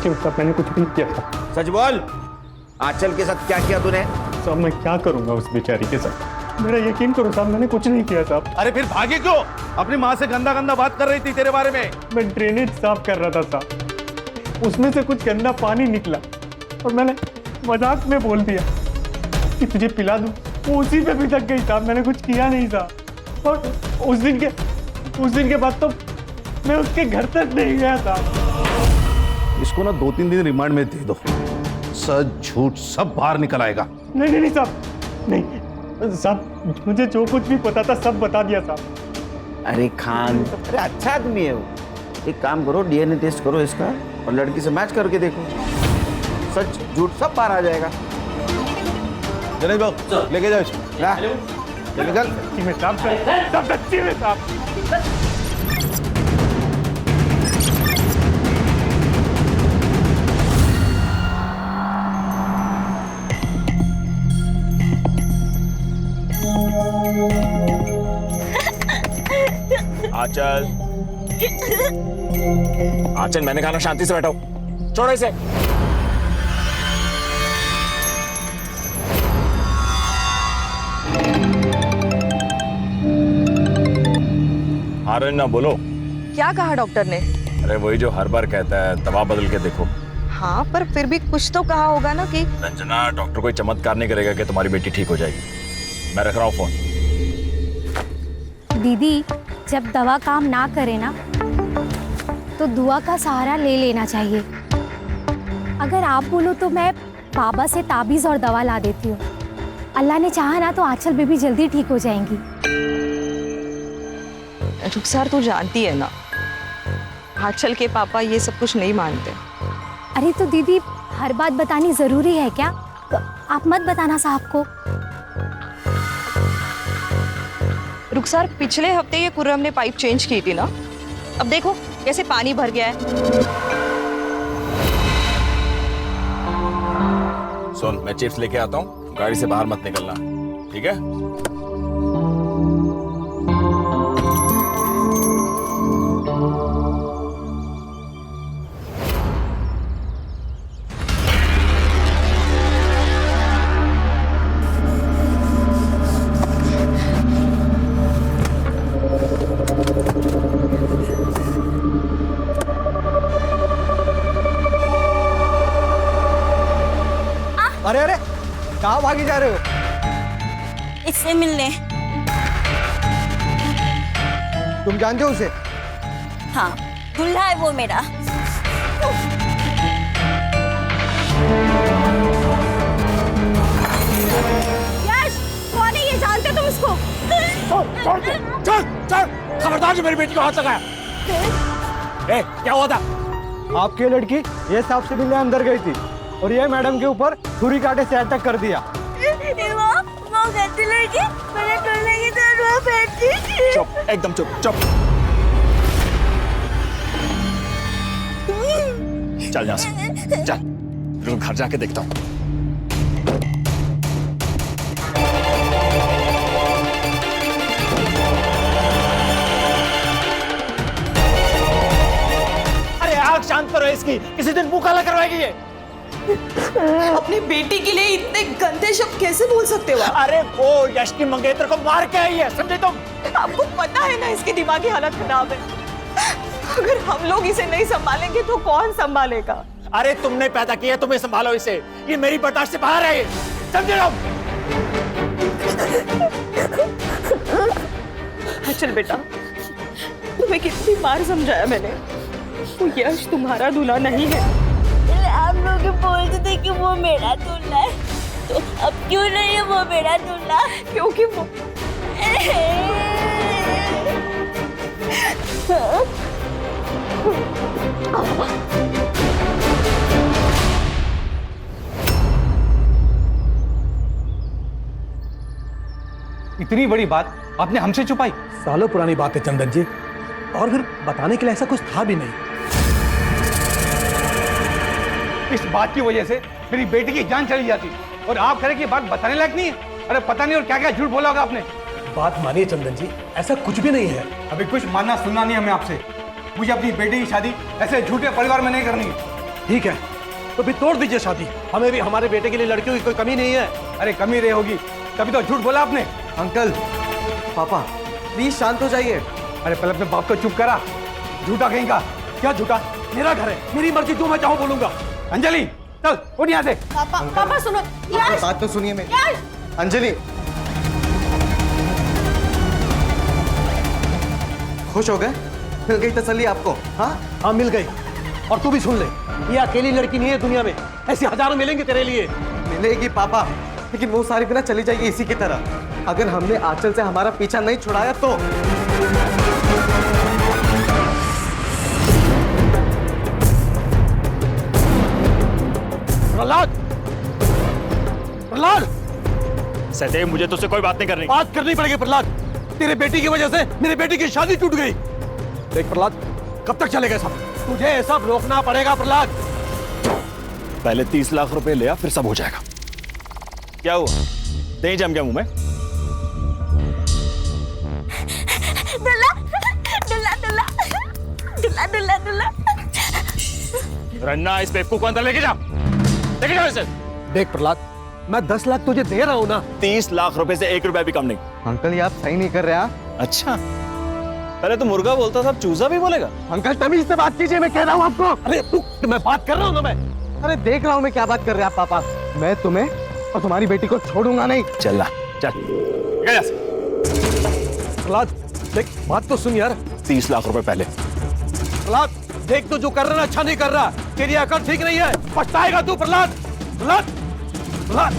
यकीन साहब मैंने कुछ भी नहीं किया था। सच बोल, आंचल के साथ क्या किया तूने? साहब मैं क्या करूंगा उस बेचारी के साथ, मेरा यकीन करो साहब मैंने कुछ नहीं किया साहब। अरे फिर भागे क्यों? अपनी माँ से गंदा गंदा बात कर रही थी तेरे बारे में। मैं ड्रेनेज साफ कर रहा था साहब, उसमें से कुछ गंदा पानी निकला और मैंने मजाक में बोल दिया कि तुझे पिला दूं, वो उसी पे भटक गई साहब, मैंने कुछ किया नहीं साहब। और उस दिन के बाद तो मैं उसके घर तक नहीं गया साहब। इसको ना 2-3 दिन रिमांड में दे दो, सच झूठ सब बाहर निकल आएगा। नहीं साहब, नहीं साहब, मुझे जो कुछ भी पता था सब बता दिया साहब। अरे खान, अरे अच्छा आदमी है वो। एक काम करो, डीएनए टेस्ट करो इसका और लड़की से मैच करके देखो, सच झूठ सब बाहर आ जाएगा। जनेश बाबू लेके जाओ इसको। चल निकल। सच्ची में साहब, सब सच्ची में साहब। आंचल, आंचल मैंने कहा ना शांति से बैठो, छोड़ो इसे। ना बोलो। क्या कहा डॉक्टर ने? अरे वही जो हर बार कहता है, दवा बदल के देखो। हाँ पर फिर भी कुछ तो कहा होगा ना कि। रंजना, डॉक्टर कोई चमत्कार नहीं करेगा कि तुम्हारी बेटी ठीक हो जाएगी। मैं रख रहा हूँ फोन। दीदी, जब दवा काम ना करे ना तो दुआ का सहारा ले लेना चाहिए। अगर आप बोलो तो मैं बाबा से ताबीज और दवा ला देती हूँ। अल्लाह ने चाहा ना तो आंचल बेबी जल्दी ठीक हो जाएंगी। रुखसार तू जानती है ना, आंचल के पापा ये सब कुछ नहीं मानते। अरे तो दीदी, हर बात बतानी जरूरी है क्या? तो आप मत बताना साहब को। रुखसार, पिछले हफ्ते ये खुर्रम ने पाइप चेंज की थी ना, अब देखो कैसे पानी भर गया है। सुन, मैं चिप्स लेके आता हूँ, गाड़ी से बाहर मत निकलना, ठीक है? अरे अरे, कहाँ भागी जा रहे हो? इससे मिलने। तुम जानते हो उसे? हाँ, दूल्हा है वो मेरा। यश, कौन है ये? जानते तुम इसको? चल चल, खबरदार जो मेरी बेटी को हाथ लगाया। ए, क्या हुआ था? आपकी लड़की ये सांप से मिलने अंदर गई थी और ये मैडम के ऊपर छुरी कांटे से अटैक कर दिया। वो गंदी लड़की मेरे टोले की तरह बैठती थी। चुप, एकदम चुप चुप। चल यहाँ से, चल, रुक घर जाके देखता हूँ। अरे आग शांत करो इसकी, किसी दिन मुंह काला करवाएगी ये। अपनी बेटी के लिए इतने गंदे शब्द कैसे बोल सकते हो? अरे वो यश की मंगेतर को मार के आई है, समझे तुम? आपको पता है ना इसकी दिमागी हालत खराब है। अगर हम लोग इसे नहीं संभालेंगे तो कौन संभालेगा? अरे तुमने पैदा किया, तुम्हें संभालो इसे, ये मेरी बर्दाश्त से बाहर है, समझे तुम? चल बेटा, तुम्हें कितनी बार समझाया मैंने, वो यश तुम्हारा दूल्हा नहीं है। आप लोग बोलते थे कि वो मेरा दूल्हा है, तो अब क्यों नहीं है वो मेरा दूल्हा? क्योंकि वो इतनी बड़ी बात आपने हमसे छुपाई? सालों पुरानी बात है चंदन जी, और फिर बताने के लिए ऐसा कुछ था भी नहीं। इस बात की वजह से मेरी बेटी की जान चली जाती और आप कह रहे कि बात बताने लायक नहीं है। अरे पता नहीं और क्या क्या झूठ बोला होगा आपने। बात मानिए चंदन जी, ऐसा कुछ भी नहीं है। अभी कुछ मानना सुनना नहीं हमें आपसे। मुझे अपनी बेटी की शादी ऐसे झूठे परिवार में नहीं करनी है। ठीक है, तो भी तोड़ दीजिए शादी। हमें भी हमारे बेटे के लिए लड़कियों की कोई कमी नहीं है। अरे कमी रही होगी, तभी तो झूठ बोला आपने। अंकल, पापा प्लीज शांत हो जाइए। अरे पहले अपने बाप को चुप करा, झूठा कहीं का। क्या झूठा? मेरा घर है, मेरी मर्जी, जो मैं चाहूँ बोलूंगा। अंजलि चल उठ यहाँ से। पापा सुनो। यश, बात तो सुनिए मेरी। यश, अंजलि, खुश हो गए? मिल गई तसल्ली आपको? हाँ हाँ मिल गई। और तू भी सुन ले, ये अकेली लड़की नहीं है दुनिया में, ऐसी हजारों मिलेंगे तेरे लिए। मिलेगी पापा, लेकिन वो सारी बिना चली जाएगी इसी की तरह। अगर हमने आंचल से हमारा पीछा नहीं छुड़ाया तो। प्रहलाद, प्रहलाद, सदैव मुझे तुझसे कोई बात नहीं करनी। बात करनी पड़ेगी प्रहलाद। तेरे बेटी की वजह से मेरे बेटी की शादी टूट गई। देख प्रहलाद, कब तक चलेगा सब? तुझे ये सब रोकना पड़ेगा प्रहलाद। पहले 30 लाख रुपए ले आ, फिर सब हो जाएगा। क्या हुआ? दही जम गया मुंह में? दुल्ला दुल्ला दुल्ला दुल्ला दुल्ला दुल्ला। रन्ना, इस बेवकूफ को अंदर लेके जा, लेके जाओ इसे। देख प्रहलाद, मैं 10 लाख तुझे दे रहा हूं ना। 30 लाख रुपए से 1 रुपया भी कम नहीं। अंकल, ये आप सही नहीं कर रहे हैं। अच्छा, पहले तो मुर्गा बोलता था, अब चूजा भी बोलेगा? अंकल तमीज से बात कीजिए, मैं कह रहा हूं आपको। अरे तू, मैं बात कर रहा हूं ना मैं। अरे देख रहा हूँ मैं क्या बात कर रहे हैं आप पापा। मैं तुम्हें और तुम्हारी बेटी को छोड़ूंगा नहीं। चल ला, चल गया। प्रहलाद देख, बात तो सुन यार। 30 लाख रुपए पहले। प्रहलाद देख, तो जो कर रहा है अच्छा नहीं कर रहा। तेरी अकल ठीक नहीं है, पछताएगा तू प्रहलाद। प्रहलाद, प्रहलाद।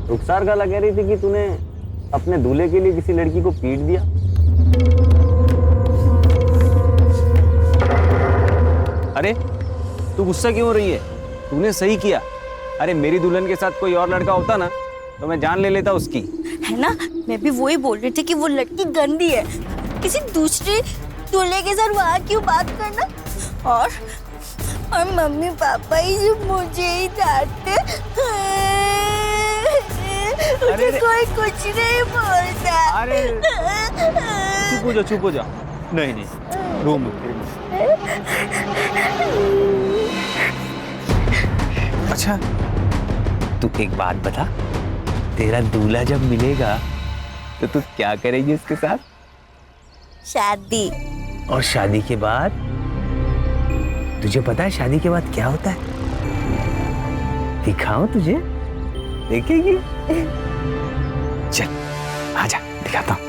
रुखसार गाला कह रही थी कि तूने अपने दूल्हे के लिए किसी लड़की को पीट दिया। अरे तू गुस्सा क्यों हो रही है? तूने सही किया। अरे मेरी दुल्हन के साथ कोई और लड़का होता ना तो मैं जान ले लेता उसकी। है ना, मैं भी वही बोल रही थी कि वो लड़की गंदी है। किसी दूसरे दूल्हे के साथ वहाँ क्यों बात करना? और मम्मी पापा ही जो मुझे ही डांटते। मुझे कोई कुछ नहीं बोलता। अरे चुप हो जा। नहीं रूम अच्छा, तू एक बात बता, तेरा दूल्हा जब मिलेगा तो तू क्या करेगी उसके साथ? शादी। और शादी के बाद तुझे पता है शादी के बाद क्या होता है? दिखाऊं तुझे? देखेगी? चल आजा, दिखाता हूं।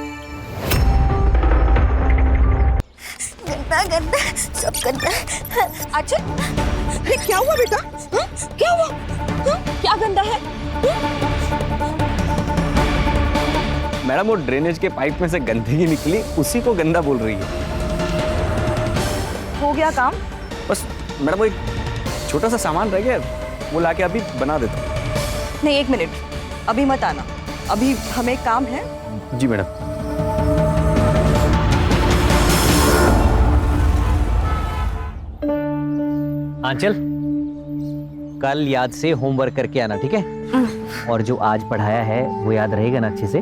गंदा गंदा सब गंदा। अच्छा, ये क्या हुआ बेटा? हाँ? क्या हुआ? हाँ? क्या गंदा है? मैडम, वो ड्रेनेज के पाइप में से गंदगी निकली, उसी को गंदा बोल रही है। हो गया काम? बस मैडम, वो एक छोटा सा सामान रह गया, वो लाके अभी बना देता हूं। नहीं, 1 मिनट, अभी मत आना, अभी हमें काम है। जी मैडम। आंचल, कल याद से होमवर्क करके आना, ठीक है? और जो आज पढ़ाया है वो याद रहेगा ना अच्छे से?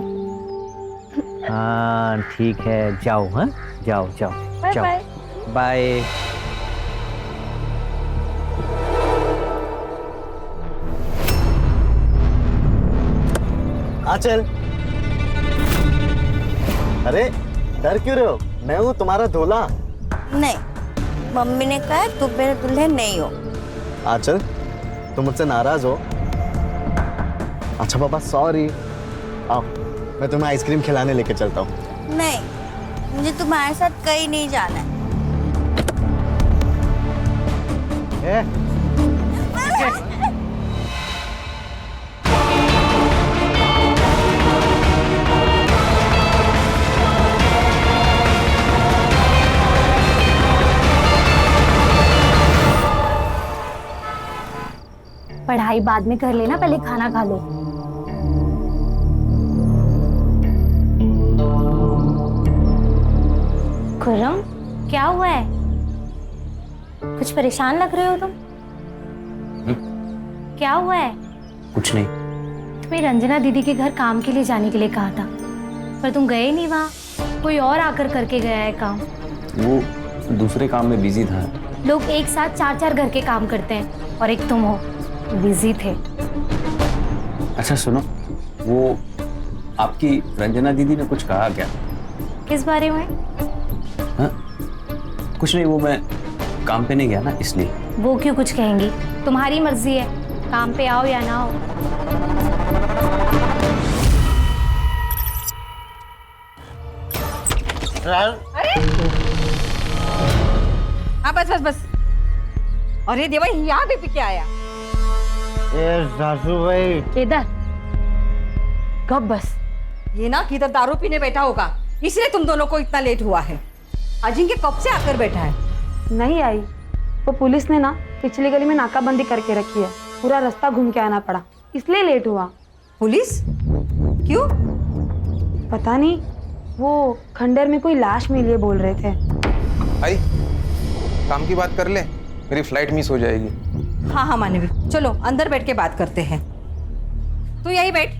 हाँ ठीक है, जाओ। हाँ जाओ जाओ जाओ, बाय। आंचल, अरे डर क्यों रहे हो? मैं हूँ तुम्हारा दूल्हा। नहीं, मम्मी ने कहा तुम मेरे दूल्हे नहीं हो। आंचल, तुम मुझसे नाराज हो? अच्छा पापा, सॉरी। आओ, मैं तुम्हें आइसक्रीम खिलाने लेके चलता हूँ। नहीं, मुझे तुम्हारे साथ कहीं नहीं जाना है। पढ़ाई बाद में कर लेना, पहले खाना खा लो। खुर्रम, क्या हुआ है? कुछ परेशान लग रहे हो तुम? क्या हुआ है? कुछ नहीं। तुम्हें रंजना दीदी के घर काम के लिए जाने के लिए कहा था, पर तुम गए नहीं वहाँ। कोई और आकर करके गया है काम। वो दूसरे काम में बिजी था। लोग एक साथ 4-4 घर के काम करते हैं और एक तुम हो, बिजी थे। अच्छा सुनो, वो आपकी रंजना दीदी ने कुछ कहा क्या? किस बारे में? हाँ? कुछ नहीं, वो मैं काम पे नहीं गया ना इसलिए। वो क्यों कुछ कहेंगी? तुम्हारी मर्जी है, काम पे आओ या ना आओ। हाँ बस बस बस। अरे देवा, यहाँ भी पी के आया। सासू भाई इधर कब बस ये ना किधर दारू पीने बैठा होगा, इसलिए तुम दोनों को इतना लेट हुआ है। अजिंक्य कब से आकर बैठा है? नहीं आई, वो पुलिस ने ना पिछली गली में नाकाबंदी करके रखी है, पूरा रास्ता घूम के आना पड़ा, इसलिए लेट हुआ। पुलिस? क्यों? पता नहीं, वो खंडर में कोई लाश मिली है बोल रहे थे। आई, काम की बात कर ले, मेरी फ्लाइट मिस हो जाएगी। हाँ हाँ मानवी, चलो अंदर बैठ के बात करते हैं। तू यही बैठ,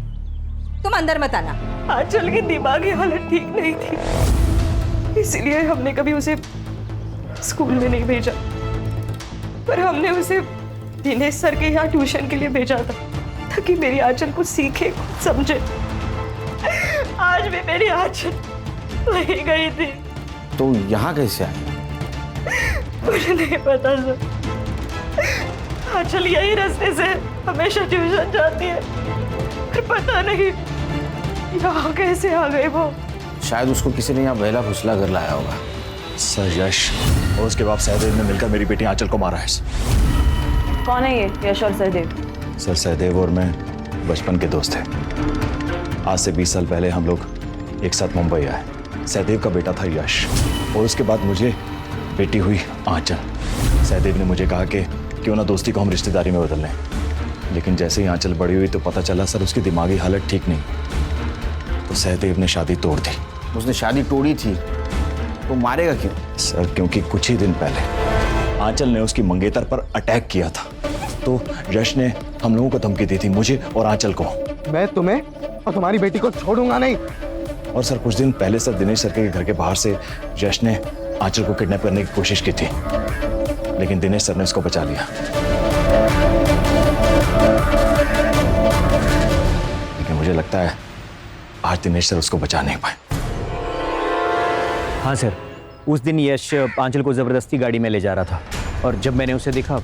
तुम अंदर मत आना। आंचल की दिमागी हालत ठीक नहीं थी, इसलिए हमने कभी उसे स्कूल में नहीं भेजा, पर हमने उसे दिनेश सर के यहाँ ट्यूशन के लिए भेजा था, ताकि मेरी आंचल कुछ सीखे, कुछ समझे। आज भी मेरी आंचल वहीं गई थी। तो यहाँ कैसे आई? मुझे नहीं पता सर, आंचल यही रास्ते से हमेशा ट्यूशन जाती है, पर पता नहीं यहाँ कैसे आ गई वो। शायद उसको किसी ने यहाँ बहला फुसला कर लाया होगा। सर यश और उसके बाप सहदेव ने मिलकर मेरी बेटी आंचल को मारा है। कौन है ये यश और सहदेव? सर सहदेव और मैं बचपन के दोस्त थे। आज से 20 साल पहले हम लोग एक साथ मुंबई आए। सहदेव का बेटा था यश और उसके बाद मुझे बेटी हुई आंचल। सहदेव ने मुझे कहा कि क्यों ना दोस्ती को हम रिश्तेदारी में बदल लें, लेकिन जैसे ही आंचल बड़ी हुई तो पता चला सर उसकी दिमागी हालत ठीक नहीं, तो सहदेव ने शादी तोड़ दी। उसने शादी तोड़ी थी तो मारेगा क्यों? सर क्योंकि कुछ ही दिन पहले आंचल ने उसकी मंगेतर पर अटैक किया था, तो यश ने हम लोगों को धमकी दी थी, मुझे और आंचल को। मैं तुम्हें और तुम्हारी बेटी को छोड़ूंगा नहीं। और सर कुछ दिन पहले सर दिनेश सर के घर के बाहर से यश ने आंचल को किडनैप करने की कोशिश की थी, लेकिन दिनेश सर ने उसको बचा लिया। लेकिन मुझे लगता है आज दिनेश सर उसको बचा नहीं पाए। हाँ सर, उस दिन यश आंचल को जबरदस्ती गाड़ी में ले जा रहा था और जब मैंने उसे देखा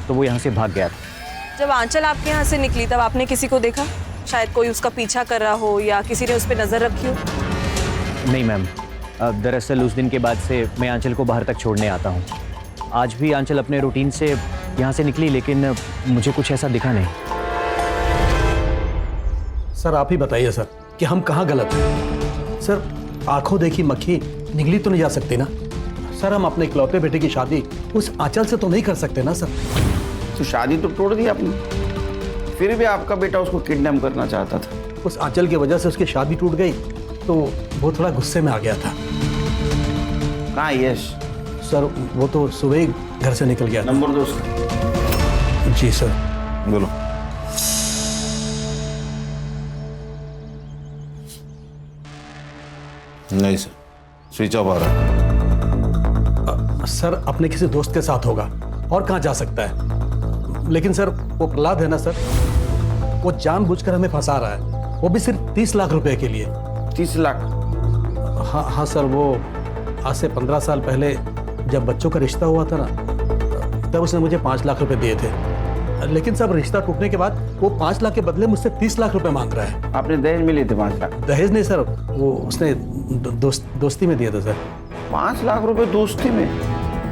तो वो यहाँ से भाग गया था। जब आंचल आपके यहाँ से निकली तब आपने किसी को देखा? शायद कोई उसका पीछा कर रहा हो या किसी ने उस पर नजर रखी हो। नहीं मैम, दरअसल उस दिन के बाद से मैं आंचल को बाहर तक छोड़ने आता हूँ। आज भी आंचल अपने रूटीन से यहाँ से निकली, लेकिन मुझे कुछ ऐसा दिखा नहीं। सर आप ही बताइए सर कि हम कहाँ गलत हैं? सर आंखों देखी मक्खी निगली तो नहीं जा सकती ना सर। हम अपने इकलौते बेटे की शादी उस आंचल से तो नहीं कर सकते ना सर। तो शादी तो तोड़ दी आपने, फिर भी आपका बेटा उसको किडनैप करना चाहता था। उस आंचल की वजह से उसकी शादी टूट गई तो वो थोड़ा गुस्से में आ गया था। कहाँ यश? सर वो तो सुबह ही घर से निकल गया। नंबर दो उसका। जी सर। बोलो। नहीं सर, स्विच ऑफ आ रहा है। सर अपने किसी दोस्त के साथ होगा, और कहाँ जा सकता है। लेकिन सर वो प्रहलाद है ना सर, वो जानबूझकर हमें फंसा रहा है, वो भी सिर्फ 30 लाख रुपए के लिए। 30 लाख? हाँ हाँ सर, वो आज से 15 साल पहले जब बच्चों का रिश्ता हुआ था ना, तब उसने मुझे 5 लाख रुपए दिए थे। लेकिन सब रिश्ता टूटने के बाद वो 5 लाख के बदले मुझसे 30 लाख रुपए मांग रहा है। आपने दहेज में लिए थे 5 लाख? दहेज नहीं सर, वो उसने दोस्ती में दिया था सर। 5 लाख रुपए दोस्ती में?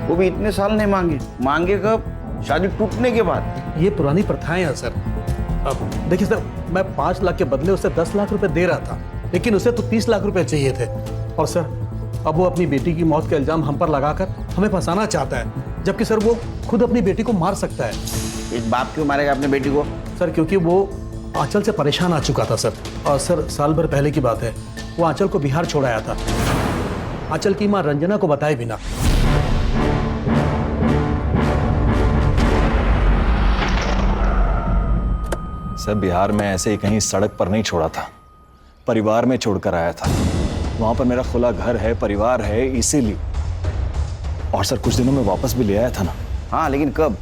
वो भी इतने साल नहीं मांगे? मांगे कब? शादी टूटने के बाद। ये पुरानी प्रथाएं हैं सर। अब देखिए सर, मैं 5 लाख के बदले उसे 10 लाख रुपए दे रहा था, लेकिन उसे तो 30 लाख रुपए चाहिए थे। और सर अब वो अपनी बेटी की मौत का इल्जाम हम पर लगाकर हमें फंसाना चाहता है, जबकि सर वो खुद अपनी बेटी को मार सकता है। एक बाप क्यों मारेगा अपने बेटी को? सर क्योंकि वो आंचल से परेशान आ चुका था सर। और सर साल भर पहले की बात है, वो आंचल को बिहार छोड़ आया था, आंचल की मां रंजना को बताए बिना। सर बिहार में ऐसे ही कहीं सड़क पर नहीं छोड़ा था, परिवार में छोड़कर आया था। वहां पर मेरा खुला घर है, परिवार है, इसीलिए। और सर कुछ दिनों में वापस भी ले आया था ना। हाँ, लेकिन कब?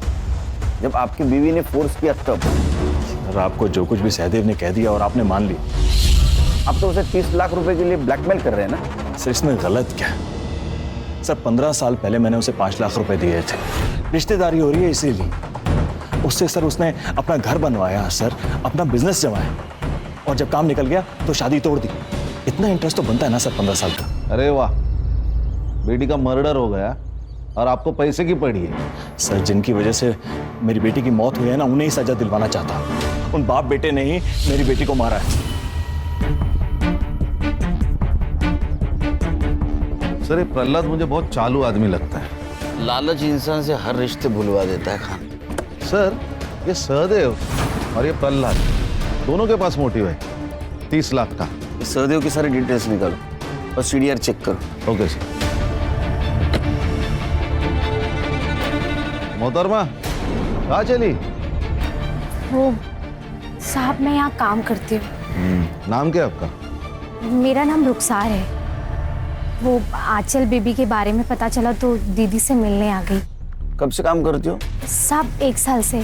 जब आपकी बीवी ने फोर्स किया तब। सर आपको जो कुछ भी सहदेव ने कह दिया और आपने मान लिया। आप तो उसे 30 लाख रुपए के लिए ब्लैकमेल कर रहे हैं ना? सर इसमें गलत क्या है? सर 15 साल पहले मैंने उसे 5 लाख रुपए दिए थे, रिश्तेदारी हो रही है इसीलिए। उससे सर उसने अपना घर बनवाया, सर अपना बिजनेस जमाया, और जब काम निकल गया तो शादी तोड़ दी। इतना इंटरेस्ट तो बनता है ना सर 15 साल का। अरे वाह, बेटी का मर्डर हो गया और आपको पैसे की पड़ी है। सर जिनकी वजह से मेरी बेटी की मौत हुई है ना, उन्हें ही सजा दिलवाना चाहता हूं। उन बाप बेटे ने ही मेरी बेटी को मारा है। सर ये प्रहलाद मुझे बहुत चालू आदमी लगता है। लालच इंसान से हर रिश्ते भुलवा देता है खान। सर ये सहदेव और ये प्रहलाद दोनों के पास मोटिव है 30 लाख का। इस सहदेव की सारी डिटेल्स निकालो और सीडीआर चेक करो। Okay sir. मोहतरमा कहाँ चली? वो साहब मैं यहाँ काम करती हूँ। नाम क्या आपका? मेरा नाम रुखसार है। वो आंचल बेबी के बारे में पता चला तो दीदी से मिलने आ गई। कब से काम करती हो? साहब 1 साल से।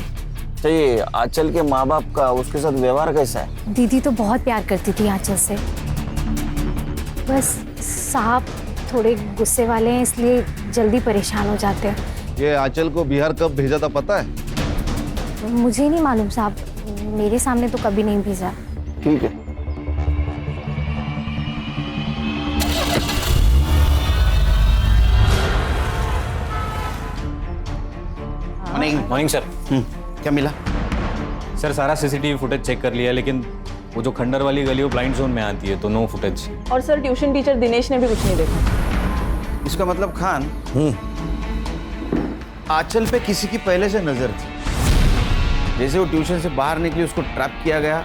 तो ये आंचल के माँ बाप का उसके साथ व्यवहार कैसा है? दीदी तो बहुत प्यार करती थी आंचल से, बस साहब थोड़े गुस्से वाले हैं इसलिए जल्दी परेशान हो जाते हैं। ये आंचल को बिहार कब भेजा था पता है? मुझे नहीं मालूम साहब, मेरे सामने तो कभी नहीं भेजा। ठीक है। Morning sir. क्या मिला? सर सारा सीसीटीवी फुटेज चेक कर लिया, लेकिन वो जो खंडर वाली गली वो ब्लाइंड जोन में आती है, तो नो फुटेज। और सर ट्यूशन टीचर दिनेश ने भी कुछ नहीं देखा। इसका मतलब खान आंचल पे किसी की पहले से नजर थी। जैसे वो ट्यूशन से बाहर निकली उसको ट्रैप किया गया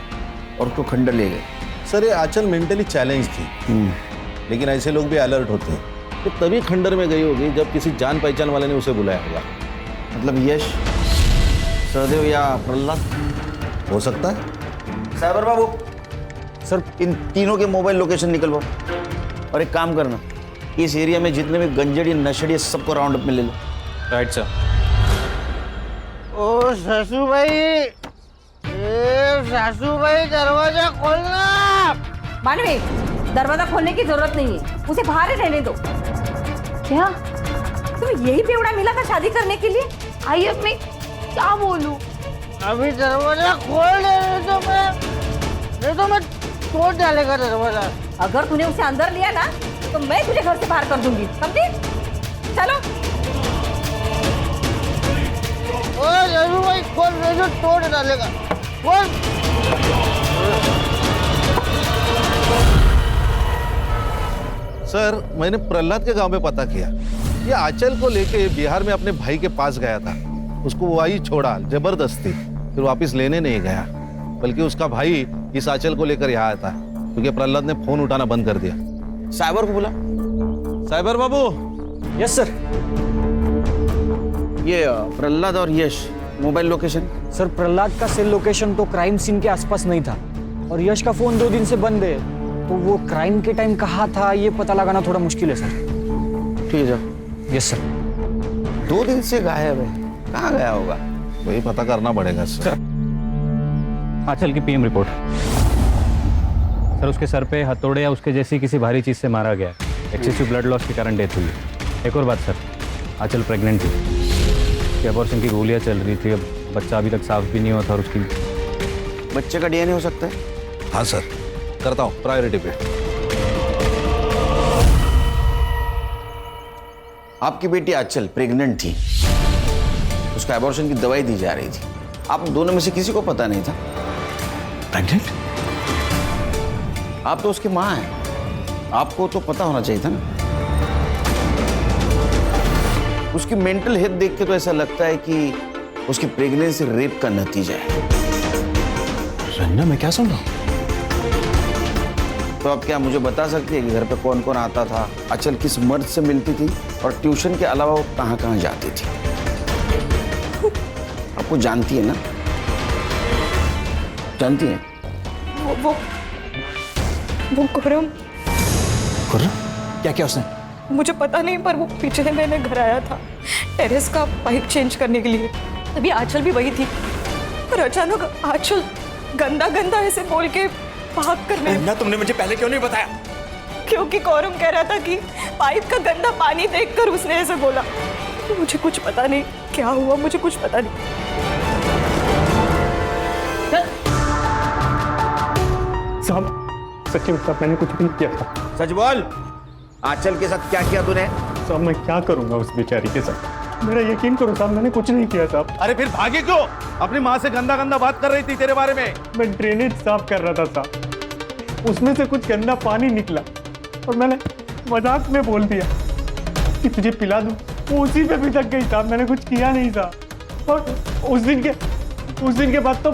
और उसको खंडर ले गए। सर ये आंचल मेंटली चैलेंज थी, लेकिन ऐसे लोग भी अलर्ट होते हैं। तो तभी खंडर में गई होगी जब किसी जान पहचान वाले ने उसे बुलाया होगा। मतलब यश, सहदेव या प्रहलाद हो सकता है। साइबर बाबू सर इन तीनों के मोबाइल लोकेशन निकलवाओ, और एक काम करना, इस एरिया में जितने भी गंजड़ी नशड़ी सबको राउंड अप में ले लो। Right sir. ओ सासू भाई, सासू भाई दरवाजा खोलना। मानवी, दरवाजा खोलने की जरूरत नहीं है, उसे बाहर ही रहने दो। क्या तुम्हें यही बेवड़ा मिला था शादी करने के लिए? आई अब मैं क्या बोलूं? अभी दरवाजा खोल दे, नहीं तो मैं तोड़ डालेगा दरवाजा। अगर तूने उसे अंदर लिया ना तो मैं तुझे घर से बाहर कर दूंगी, समझी? चलो। ओ सासू भाई खोल, नहीं तो तोड़ डालेगा। खोल। सर मैंने प्रहलाद के गांव में पता किया, ये आंचल को लेके बिहार में अपने भाई के पास गया था। उसको वो आई छोड़ा जबरदस्ती, फिर वापस लेने नहीं गया, बल्कि उसका भाई इस आंचल को लेकर यहाँ आया था, क्योंकि प्रहलाद ने फोन उठाना बंद कर दिया। साइबर को बुला। साइबर बाबू। Yes sir. ये प्रहलाद और Yash mobile location? Sir Prahlad का सेल लोकेशन तो क्राइम सीन के आसपास नहीं था, और यश का फोन 2 दिन से बंद है, तो वो क्राइम के टाइम कहाँ था ये पता लगाना थोड़ा मुश्किल है सर। ठीक है जाओ। Yes sir. 2 दिन से गायब है, कहाँ गया होगा? वही पता करना पड़ेगा सर। आंचल की पीएम रिपोर्ट। सर उसके सर पे हथौड़े या उसके जैसी किसी भारी चीज से मारा गया, एक्सेसिव ब्लड लॉस के कारण डेथ हुई। एक और बात सर, आंचल प्रेग्नेंट थी, उसके अबॉर्शन की गोलियां चल रही थी, अब बच्चा अभी तक साफ भी नहीं हुआ था, और उसकी बच्चे का डीएनए हो सकता है? हाँ सर, करता हूँ प्रायोरिटी पे। आपकी बेटी आंचल प्रेग्नेंट थी, उसका अबॉर्शन की दवाई दी जा रही थी, आप दोनों में से किसी को पता नहीं था? प्रेग्नेंट? आप तो उसकी माँ हैं, आपको तो पता होना चाहिए था ना। उसकी मेंटल हेल्थ देख के तो ऐसा लगता है कि उसकी प्रेगनेंसी रेप का नतीजा है। रन्ना मैं क्या सुन रहा हूँ? तो आप क्या मुझे बता सकती है कि घर पे कौन कौन आता था, आंचल किस मर्द से मिलती थी, और ट्यूशन के अलावा वो कहाँ कहाँ जाती थी? आपको जानती है ना? जानती हैं? वो खुर्रम। क्या क्या उसने? मुझे पता नहीं, पर वो पीछे मैंने घर आया था टेरेस का पाइप चेंज करने के लिए, तभी आंचल भी वही थी। पर अचानक आंचल गंदा गंदा ऐसे बोल के भाग कर ना तुमने मुझे पहले क्यों नहीं बताया? क्योंकि कौरम कह रहा था कि पाइप का गंदा पानी देखकर उसने ऐसे बोला। मुझे कुछ पता नहीं क्या हुआ, मुझे कुछ पता नहीं। साहब सच्ची में साहब मैंने कुछ भी नहीं किया था। सच बोल, आंचल के साथ क्या किया तूने? साहब मैं क्या करूंगा उस बेचारी के साथ, मेरा यकीन करो साहब मैंने कुछ नहीं किया साहब। अरे फिर भागे क्यों? अपनी माँ से गंदा गंदा बात कर रही थी तेरे बारे में। मैं ड्रेनेज साफ कर रहा था साहब, उसमें से कुछ गंदा पानी निकला और मैंने मजाक में बोल दिया कि तुझे पिला दूं, वो उसी पे भीतक गई साहब, मैंने कुछ किया नहीं साहब। और उस दिन के बाद तो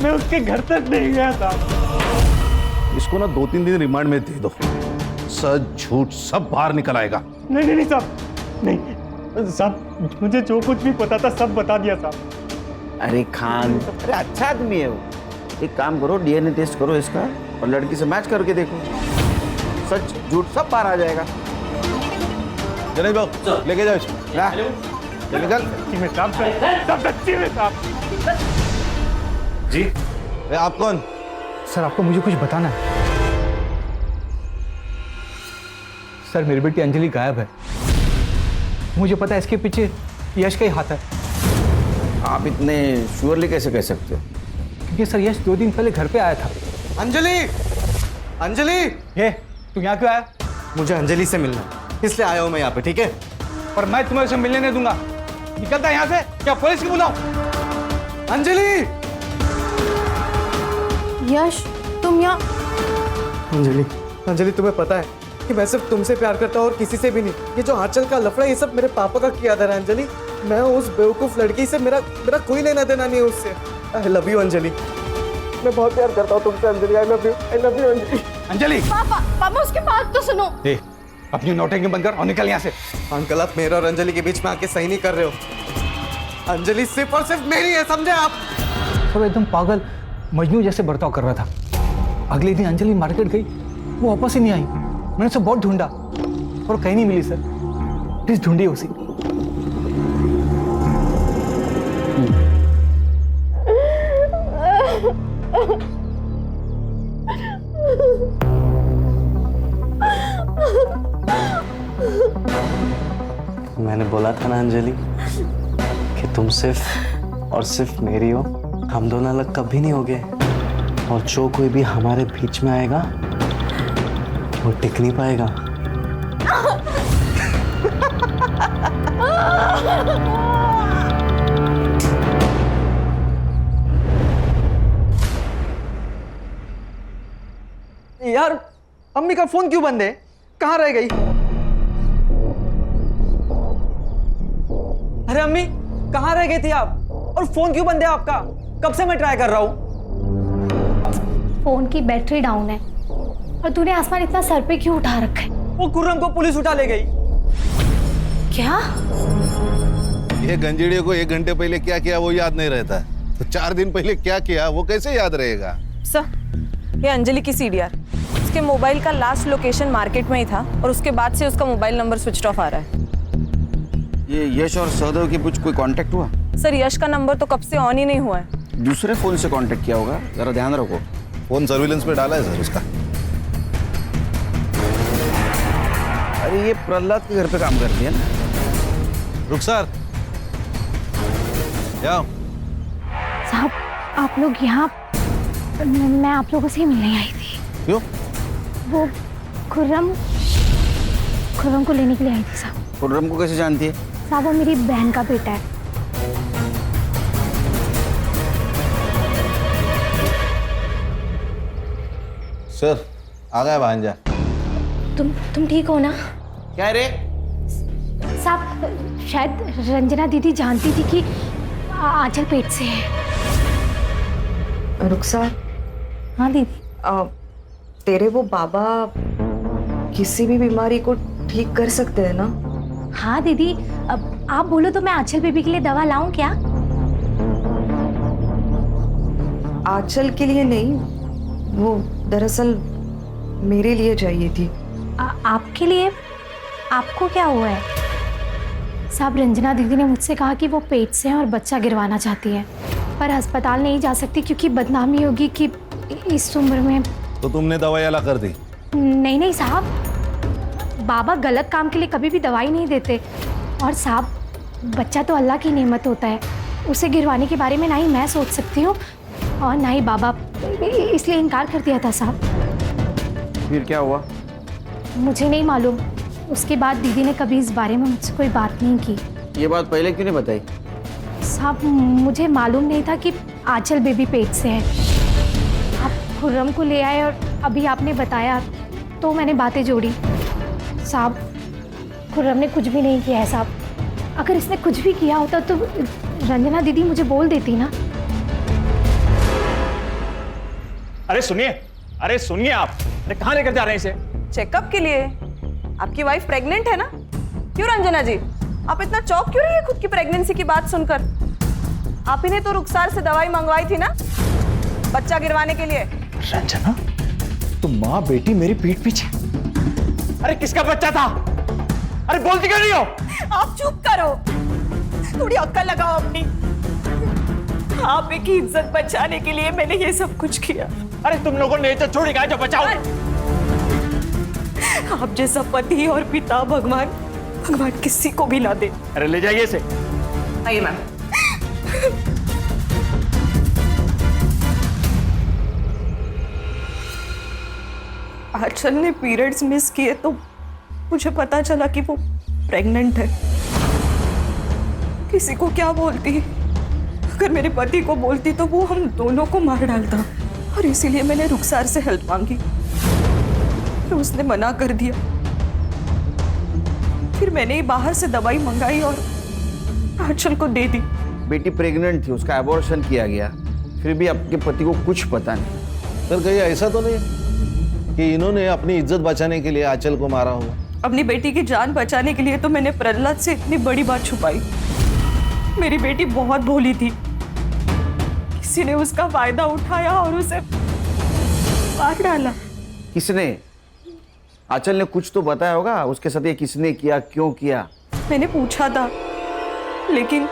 मैं उसके घर तक नहीं गया साहब। इसको ना 2-3 दिन रिमांड में दे दो, सच झूठ सब बाहर निकल आएगा। नहीं साहब, नहीं साहब, मुझे जो कुछ भी पता था सब बता दिया साहब। अरे खान, अरे अच्छा आदमी है वो। एक काम करो, डीएनए टेस्ट करो इसका और लड़की से मैच करके देखो, सच झूठ सब बाहर आ जाएगा। जनेश बाबू लेके जाओ इसको। निकल। सच्ची में साहब, सब सच्ची में साहब। जी आप कौन? सर आपको मुझे कुछ बताना है। सर मेरी बेटी अंजलि गायब है, मुझे पता है इसके पीछे यश का ही हाथ है। आप इतने श्योरली कैसे कह सकते हो? क्योंकि सर यश 2 दिन पहले घर पे आया था। अंजलि, अंजलि, ये तू यहाँ क्यों आया? मुझे अंजलि से मिलना, इसलिए आया हूँ मैं यहाँ पे, ठीक है? पर मैं तुम्हारे से मिलने नहीं दूंगा, निकलता यहाँ से। क्या पुलिस की बुलाऊं? अंजलि! यश तुम यहाँ? अंजलि, अंजलि तुम्हें पता है कि मैं सिर्फ तुमसे प्यार करता हूँ और किसी से भी नहीं। ये जो आंचल का लफड़ा, ये सब मेरे पापा का किया था अंजलि। मैं उस बेवकूफ लड़की से मेरा कोई लेना देना नहीं है उससे। आई लव यू अंजलि, मैं बहुत प्यार करता हूँ तुमसे Anjali. I love you Anjali. Anjali पापा उसकी बात तो सुनो। अपनी नौटंकी बंद कर और निकल यहाँ से। अंकल आप मेरे और अंजलि के बीच में आके सही नहीं कर रहे हो। अंजलि सिर्फ और सिर्फ मेरी है, समझे आप? सब एकदम पागल मजनू जैसे बर्ताव कर रहा था। अगले दिन अंजलि मार्केट गई, वो वापस ही नहीं आई। मैंने उसे बहुत ढूंढा और कहीं नहीं मिली। सर प्लीज ढूंढिए उसे। मैंने बोला था ना अंजलि कि तुम सिर्फ और सिर्फ मेरी हो। हम दोनों अलग कभी नहीं होंगे और जो कोई भी हमारे बीच में आएगा वो टिक नहीं पाएगा। यार अम्मी का फोन क्यों बंद है? कहाँ रह गई? अरे अम्मी कहाँ रह गई थी आप? और फोन क्यों बंद है आपका? कब से मैं ट्राई कर रहा हूँ। फोन की बैटरी डाउन है। और तूने आसमान इतना सर पे क्यों उठा रखा है? वो खुर्रम को पुलिस उठा ले गई। क्या? ये गंजेड़ियों को 1 घंटे पहले क्या किया वो याद नहीं रहता, तो 4 दिन पहले क्या किया वो कैसे याद रहेगा? सर ये अंजलि की सीडीआर, उसके मोबाइल का लास्ट लोकेशन मार्केट में ही था और उसके बाद से उसका मोबाइल नंबर स्विच ऑफ आ रहा है। ये यश और सहदेव के कुछ कोई कांटेक्ट हुआ? सर यश का नंबर तो कब से ऑन ही नहीं हुआ है। दूसरे फोन से कांटेक्ट किया होगा, जरा ध्यान रखो। फोन सर्विलेंस पे डाला है सर उसका। अरे ये प्रहलाद के घर पे काम करती है ना? रुखसार जाओ। साहब आप लोग यहाँ? मैं आप लोगों से ही मिलने आई थी। क्यों? वो खुर्रम को लेने के लिए आई थी साहब। खुर्रम को कैसे जानती है? साहब वो मेरी बहन का बेटा है। सर आ गया भांजा। तुम ठीक हो ना? क्या रे? साहब शायद रंजना दीदी जानती थी कि आंचल पेट से है। रुखसार। हाँ दीदी। तेरे वो बाबा किसी भी बीमारी को ठीक कर सकते हैं ना? हाँ दीदी, अब आप बोलो तो मैं आंचल बेबी के लिए दवा लाऊं क्या? आंचल के लिए नहीं, वो दरअसल मेरे लिए चाहिए थी। आपके लिए? आपको क्या हुआ है? साहब, रंजना दीदी ने मुझसे कहा कि वो पेट से हैं और बच्चा गिरवाना चाहती है, पर अस्पताल नहीं जा सकती क्योंकि बदनामी होगी कि इस उम्र में। तो तुमने दवाई अला कर दी? नहीं नहीं साहब, बाबा गलत काम के लिए कभी भी दवाई नहीं देते। और साहब, बच्चा तो अल्लाह की नेमत होता है, उसे गिरवाने के बारे में ना ही मैं सोच सकती हूँ और ना ही बाबा, इसलिए इनकार कर दिया था साहब। फिर क्या हुआ? मुझे नहीं मालूम, उसके बाद दीदी ने कभी इस बारे में मुझसे कोई बात नहीं की। ये बात पहले क्यों नहीं बताई? साहब, मुझे मालूम नहीं था कि आंचल बेबी पेट से है। आप खुर्रम को ले आए और अभी आपने बताया तो मैंने बातें जोड़ी। साहब, खुर्रम ने कुछ भी नहीं किया है साहब। अगर इसने कुछ भी किया होता तो रंजना दीदी मुझे बोल देती ना। अरे सुनिए, अरे सुनिए आप, अरे कहाँ लेकर जा रहे हैं इसे? चेकअप के लिए। आपकी वाइफ प्रेग्नेंट है ना? क्यों रंजना जी, आप इतना चौंक क्यों रही है खुद की प्रेगनेंसी की बात सुनकर? आप ही ने तो रुखसार से दवाई मंगवाई थी ना बच्चा गिरवाने के लिए। रंजना, तो माँ बेटी मेरी पीठ पीछे। अरे किसका बच्चा था? अरे बोलती क्यों नहीं हो? आप चुप करो, थोड़ी अक्ल लगाओ अपनी। आप की इज्जत बचाने के लिए मैंने ये सब कुछ किया। अरे तुम लोगों ने तो छोड़ी गाय जो बचाओ। आप जैसा पति और पिता भगवान किसी को भी ना दे। अरे ले जाइए इसे। आइए मैम। आंचल ने पीरियड्स मिस किए तो मुझे पता चला कि वो प्रेग्नेंट है। किसी को क्या बोलती? अगर मेरे पति को बोलती तो वो हम दोनों को मार डालता, और इसीलिए मैंने रुखसार से हेल्प मांगी, तो उसने मना कर दिया। फिर मैंने ही बाहर से दवाई मंगाई और आंचल को दे दी। बेटी प्रेग्नेंट थी, उसका एबॉर्शन किया गया, फिर भी आपके पति को कुछ पता नहीं। सर कहीं ऐसा तो नहीं कि इन्होंने अपनी इज्जत बचाने के लिए आंचल को मारा होगा? अपनी बेटी की जान बचाने के लिए तो मैंने प्रहलाद से इतनी बड़ी बात छुपाई। मेरी बेटी बहुत भोली थी, किसी ने उसका फायदा उठाया और उसे मार डाला। किसने? आंचल ने कुछ तो बताया होगा, उसके साथ ये किसने किया, क्यों किया? मैंने पूछा था, लेकिन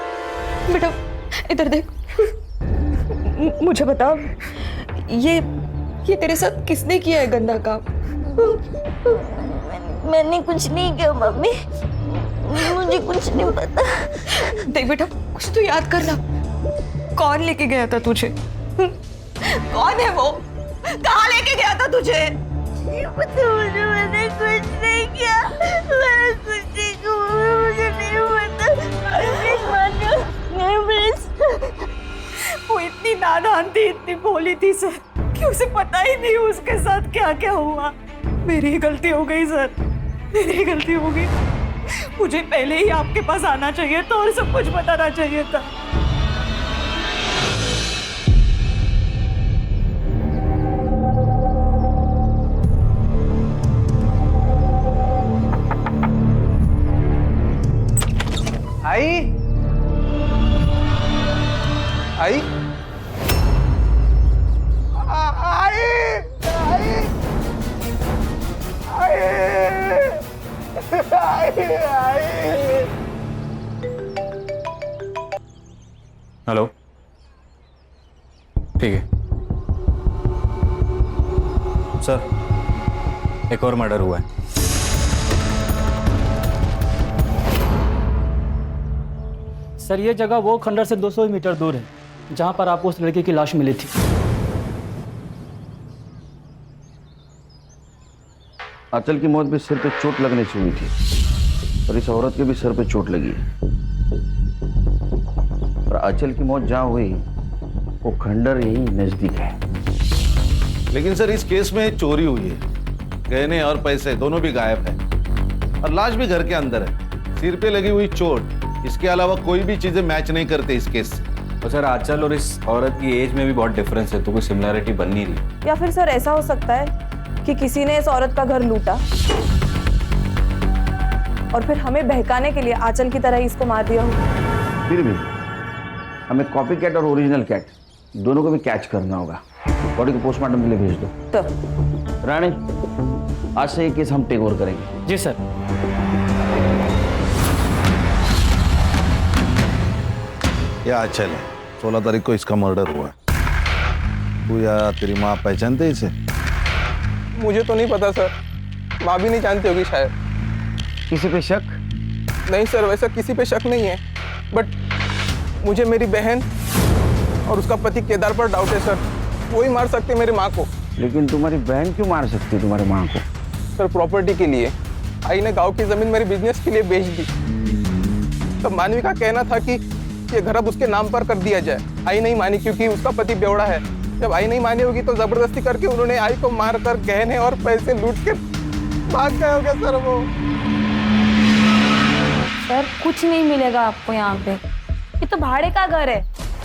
बेटा इधर देख, मुझे बता, ये तेरे साथ किसने किया है गंदा काम? मैंने कुछ नहीं किया मम्मी, मुझे कुछ नहीं पता। देख बेटा, कुछ तो याद करना, कौन लेके गया था तुझे? कौन है वो? कहाँ लेके गया था तुझे? मैंने कुछ नहीं किया, मैंने कुछ नहीं किया, मुझे नहीं पता। वो इतनी नादान थी, इतनी भोली थी सर, कि उसे पता ही नहीं उसके साथ क्या क्या हुआ। मेरी ही गलती हो गई सर, मेरी ही गलती हो गई। मुझे पहले ही आपके पास आना चाहिए था और सब कुछ बताना चाहिए था। आई आई हेलो, ठीक है सर, एक और मर्डर हुआ है। सर ये जगह वो खंडर से 200 मीटर दूर है जहां पर आपको उस लड़के की लाश मिली थी। आंचल की मौत भी सिर पे चोट लगने से हुई थी और इस औरत के भी सिर पे चोट लगी है। और आंचल की मौत जहां हुई वो खंडर यही नजदीक है। लेकिन सर इस केस में चोरी हुई है, गहने और पैसे दोनों भी गायब है और लाश भी घर के अंदर है। सिर पे लगी हुई चोट, इसके अलावा कोई भी चीजें मैच नहीं करते इस केस से। तो सर आंचल और इस औरत की एज में भी बहुत डिफरेंस है, तो कोई सिमिलरिटी बन नहीं रही। या फिर सर ऐसा हो सकता है कि किसी ने इस औरत का घर लूटा और फिर हमें बहकाने के लिए आंचल की तरह ही इसको मार दिया हो। फिर भी हमें कॉपी कैट और ओरिजिनल कैट दोनों को भी कैच करना होगा। बॉडी को पोस्टमार्टम के लिए भेज दो। तो रानी, आज से ये केस हम टेक ओवर करेंगे। जी सर। ये आंचल है, 16 तारीख को इसका मर्डर हुआ है। तू या तेरी माँ पहचानते इसे? मुझे तो नहीं पता सर, माँ भी नहीं जानती होगी शायद। किसी पे शक? नहीं सर, वैसा किसी पे शक नहीं है, बट मुझे मेरी बहन और उसका पति केदार पर डाउट है सर। वो ही मार सकते मेरी माँ को। लेकिन तुम्हारी बहन क्यों मार सकती है तुम्हारी माँ को? सर प्रॉपर्टी के लिए। आई ने गांव की जमीन मेरी बिजनेस के लिए बेच दी। तब मानवी का कहना था कि ये घर अब उसके नाम पर कर दिया जाए। आई नहीं मानी क्योंकि उसका पति बेवड़ा है। जब आई नहीं मानी होगी तो जबरदस्ती करके उन्होंने आई को मार कर गहने और पैसे लूट के भाग गए होंगे सर वो। सर कुछ नहीं मिलेगा आपको यहाँ पे, ये तो भाड़े का घर है।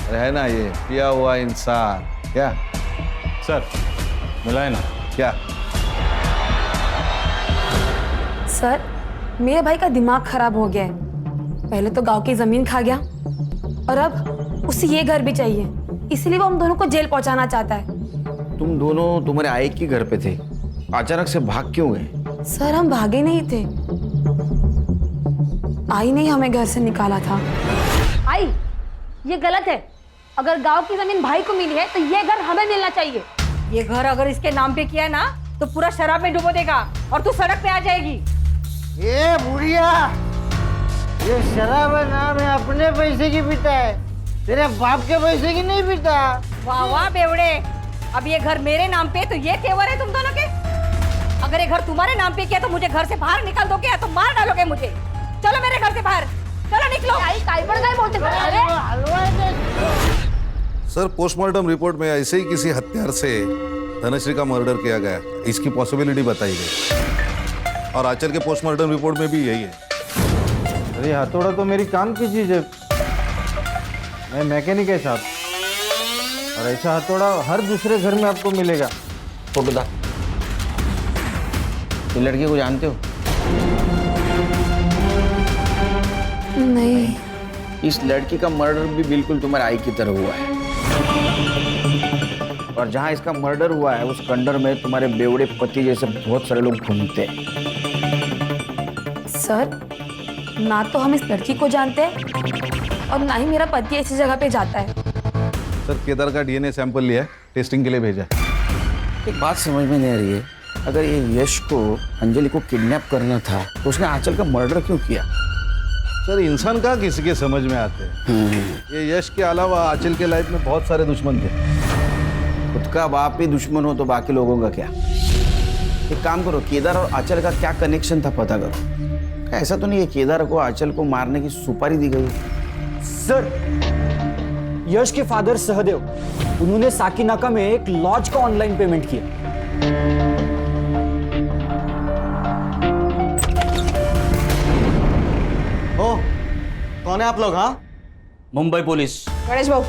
है ना ये पिया हुआ इंसान। क्या सर मिला है ना? क्या सर मेरे भाई का दिमाग खराब हो गया है। पहले तो गांव की जमीन खा गया और अब उसे ये घर भी चाहिए, इसलिए वो हम दोनों को जेल पहुंचाना चाहता है। तुम दोनों तुम्हारे आई के घर पे थे, अचानक से भाग क्यों गए? सर हम भागे नहीं थे, आई ने हमें घर से निकाला था। आई, ये गलत है। अगर गांव की जमीन भाई को मिली है तो ये घर हमें मिलना चाहिए। ये घर अगर इसके नाम पे किया है ना तो पूरा शराब में डुबो देगा और तू सड़क पे आ जाएगी। ये बुढ़िया, ये शराब है नाम है अपने पैसे की पीता है, तेरे बाप के पैसे की नहीं पीता। वाह वाह बेवड़े, अब ये घर मेरे नाम पे तो ये तेवर है तुम दोनों के। अगर ये घर तुम्हारे नाम पे किया तो मुझे घर से बाहर निकाल दोगे या तो मार डालोगे मुझे। चलो मेरे घर से बाहर, चलो निकलो। काय पर काय बोलते? सर, पोस्टमार्टम रिपोर्ट में ऐसे ही किसी हत्यार से धनश्री का मर्डर किया गया, इसकी पॉसिबिलिटी बताई गई। और आंचल के पोस्टमार्टम रिपोर्ट में भी यही है। अरे हथौड़ा तो मेरी काम की चीज है, मैं मैकेनिक है साहब, और ऐसा हथौड़ा हर दूसरे घर में आपको मिलेगा। फोटो दा। ये लड़की को जानते हो? नहीं। इस लड़की का मर्डर भी बिल्कुल तुम्हारे आई की तरह हुआ है, और जहां इसका मर्डर हुआ है उस खंडर में तुम्हारे बेवड़े पति जैसे बहुत सारे लोग घूमते हैं। सर ना तो हम इस लड़की को जानते हैं और ना ही मेरा पति ऐसी जगह पे जाता है। सर, केदार का डीएनए सैंपल लिया है, टेस्टिंग के लिए भेजा है। एक बात समझ में नहीं आ रही है, अगर ये यश को अंजलि को किडनैप करना था तो उसने आंचल का मर्डर क्यों किया? सर, इंसान कहाँ किसी के समझ में आते हैं। ये यश के अलावा आंचल के लाइफ में बहुत सारे दुश्मन थे। खुद का बाप ही दुश्मन हो तो बाकी लोगों का क्या? एक काम करो, केदार और आंचल का क्या कनेक्शन था पता करो। ऐसा तो नहीं है केदार को आंचल को मारने की सुपारी दी गई? सर, यश के फादर सहदेव, उन्होंने साकीनाका में एक लॉज का ऑनलाइन पेमेंट किया। ओ, कौन है आप लोग? हाँ, मुंबई पुलिस। गणेश बाबू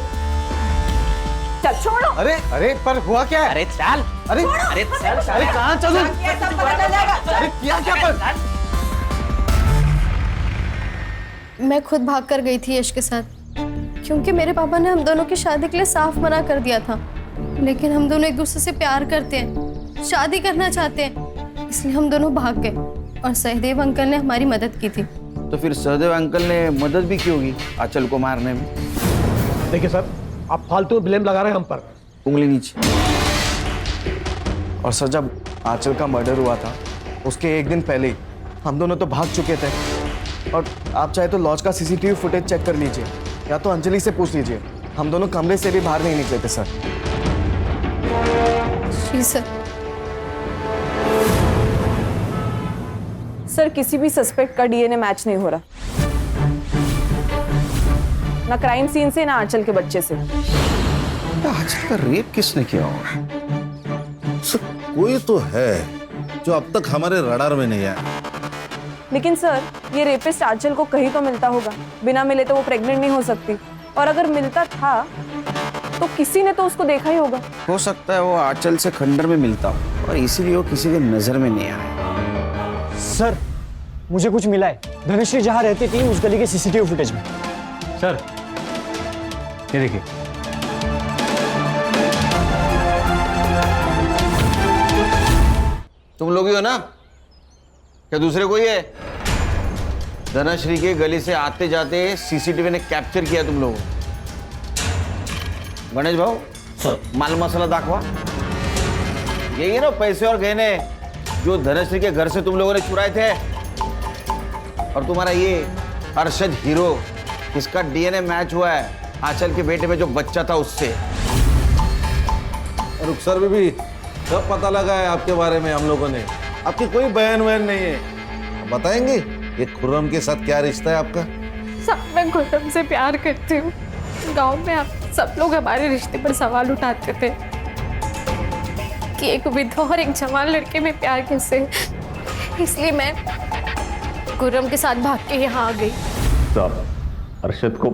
चल छोड़ो। अरे अरे पर हुआ क्या है? अरे चल, अरे अरे चल, अरे कहाँ चलूं? सब पता चल जाएगा। अरे किया क्या पर? मैं खुद भाग कर गई थी यश के साथ, क्योंकि मेरे पापा ने हम दोनों की शादी के लिए साफ मना कर दिया था। लेकिन हम दोनों एक दूसरे से प्यार करते हैं, शादी करना चाहते हैं, इसलिए हम दोनों भाग गए और सहदेव अंकल ने हमारी मदद की थी। तो फिर सहदेव अंकल ने मदद भी क्यों की आंचल को मारने में? देखिए सर, आप फालतू ब्लेम लगा रहे हैं हम पर। उंगली नीचे। और सर, जब आंचल का मर्डर हुआ था उसके एक दिन पहले ही हम दोनों तो भाग चुके थे। और आप चाहे तो लॉज का सीसीटीवी फुटेज चेक कर लीजिए, या तो अंजलि से पूछ लीजिए, हम दोनों कमरे से भी बाहर नहीं निकले थे सर। जी सर। सर किसी भी सस्पेक्ट का डीएनए मैच नहीं हो रहा, ना क्राइम सीन से ना आंचल के बच्चे से। आंचल का रेप किसने किया होगा? कोई तो है जो अब तक हमारे रडार में नहीं आया। लेकिन सर ये रेपिस्ट आंचल को कहीं तो मिलता होगा, बिना मिले तो वो प्रेग्नेंट नहीं हो सकती, और अगर मिलता था तो किसी ने तो उसको देखा ही होगा। हो सकता है वो आंचल से खंडर में मिलता हो और इसीलिए वो किसी के नजर में नहीं आया। सर, मुझे कुछ मिला है, धनश्री जहाँ रहती थी उस गली के सीसीटीवी फुटेज में। सर ये देखिए, तुम लोग ही हो ना? क्या दूसरे कोई है? धनश्री के गली से आते जाते सीसीटीवी ने कैप्चर किया तुम लोगों को। गणेश भाऊ, माल मसाला दाखवा। यही है ना पैसे और गहने जो धनश्री के घर से तुम लोगों ने चुराए थे? और तुम्हारा ये अरशद हीरो, इसका डीएनए मैच हुआ है आंचल के बेटे में जो बच्चा था उससे। रुखसर बीबी, सब पता लगा है आपके बारे में हम लोगों ने। आपकी कोई बहन वहन नहीं है। बताएंगे ये खुर्रम के साथ क्या रिश्ता है आपका? सब मैं खुर्रम से प्यार करती हूँ। गांव में आप सब लोग हमारे रिश्ते पर सवाल उठाते थे कि एक विधवा और एक जवान लड़के में प्यार कैसे, इसलिए मैं खुर्रम के साथ भाग के यहाँ आ गई। साहब, अरशद को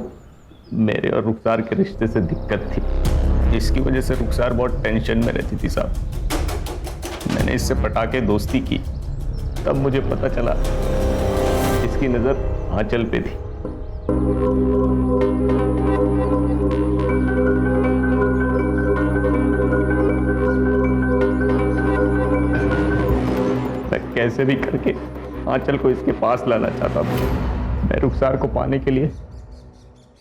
मेरे और रुखसार के रिश्ते से दिक्कत थी। इसकी वजह से रुखसार बहुत टेंशन में रहती थी साहब। मैंने इससे पटा के दोस्ती की, तब मुझे पता चला इसकी नज़र आंचल पे थी। मैं कैसे भी करके आंचल को इसके पास लाना चाहता था। मैं रुखसार को पाने के लिए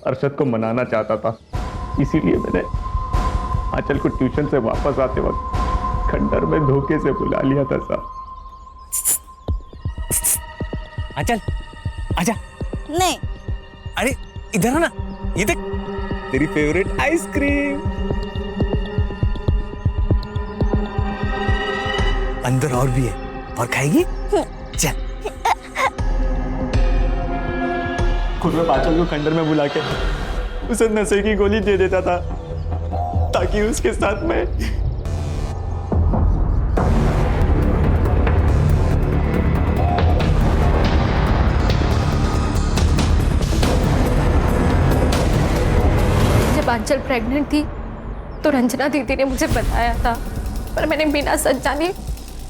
अरशद को मनाना चाहता था। इसीलिए मैंने आंचल को ट्यूशन से वापस आते वक्त खंडर में धोखे से बुला लिया था साहब। आंचल, आजा। नहीं। अरे इधर आ ना, ये देख तेरी फेवरेट आइसक्रीम। अंदर और भी है, और खाएगी? चल। खुर्रम आंचल को खंडर में बुला के उसे नशे की गोली दे देता था ताकि उसके साथ में जब आंचल प्रेग्नेंट थी तो रंजना दीदी ने मुझे बताया था, पर मैंने बिना सच जाने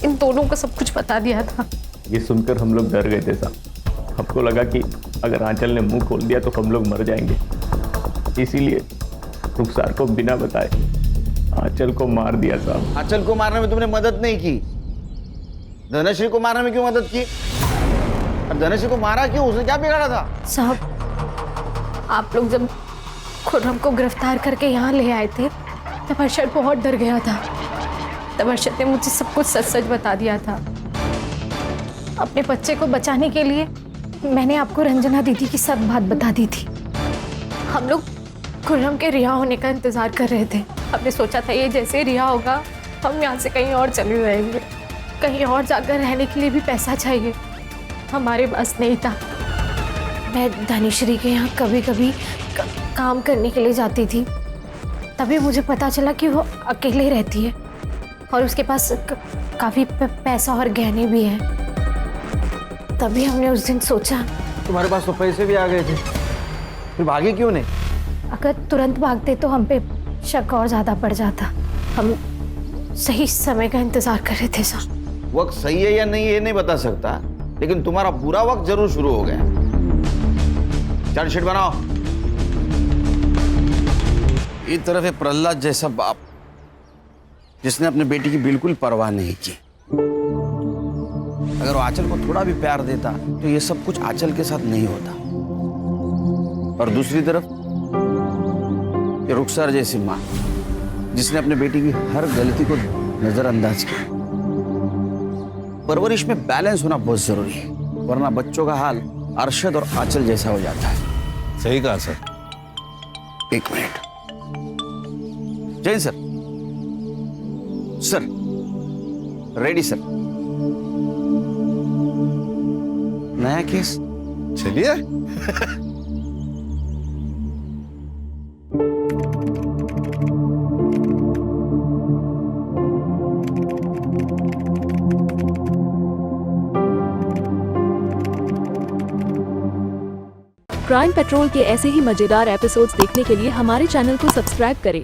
इन दोनों को सब कुछ बता दिया था। ये सुनकर हम लोग डर गए थे साहब। हमको लगा कि अगर आंचल ने मुंह खोल दिया तो हम लोग मर जाएंगे। इसीलिए रुखसार को बिना बताए आंचल को मार दिया साहब। आंचल को मारने में तुमने मदद नहीं की, धनश्री को मारने में क्यों मदद की? और धनश्री को मारा क्यों? उसने क्या बिगाड़ा था? साहब, आप लोग जब खुर्रम को गिरफ्तार करके यहाँ ले आए थे तब अरशद बहुत डर गया था। तब अरशद ने मुझे सब कुछ सच सच बता दिया था। अपने बच्चे को बचाने के लिए मैंने आपको रंजना दीदी की सब बात बता दी थी। हम लोग खुर्रम के रिहा होने का इंतजार कर रहे थे। हमने सोचा था ये जैसे रिहा होगा हम यहाँ से कहीं और चले जाएंगे। कहीं और जाकर रहने के लिए भी पैसा चाहिए, हमारे पास नहीं था। मैं धनश्री के यहाँ कभी कभी काम करने के लिए जाती थी। तभी मुझे पता चला कि वो अकेले रहती है और उसके पास काफ़ी पैसा और गहने भी हैं। तभी हमने उस दिन सोचा। तुम्हारे पास तो पैसे भी आ गए थे, फिर भागे क्यों नहीं? अगर तुरंत भागते तो हम पे शक और ज़्यादा पड़ जाता। हम सही समय का इंतज़ार कर रहे थे सर। वक्त सही है या नहीं ये नहीं बता सकता, लेकिन तुम्हारा बुरा वक्त जरूर शुरू हो गया। चार्जशीट बनाओ। एक तरफ है प्रहलाद जैसा बाप जिसने अपने बेटी की बिल्कुल परवाह नहीं की। अगर वो आंचल को थोड़ा भी प्यार देता तो ये सब कुछ आंचल के साथ नहीं होता। और दूसरी तरफ ये रुखसार जैसी माँ जिसने अपने बेटी की हर गलती को नजरअंदाज किया। परवरिश में बैलेंस होना बहुत जरूरी है, वरना बच्चों का हाल अरशद और आंचल जैसा हो जाता है। सही कहा सर। एक minute. Jain sir. Sir ready sir. नया केस। चलिए। क्राइम पेट्रोल के ऐसे ही मजेदार एपिसोड्स देखने के लिए हमारे चैनल को सब्सक्राइब करें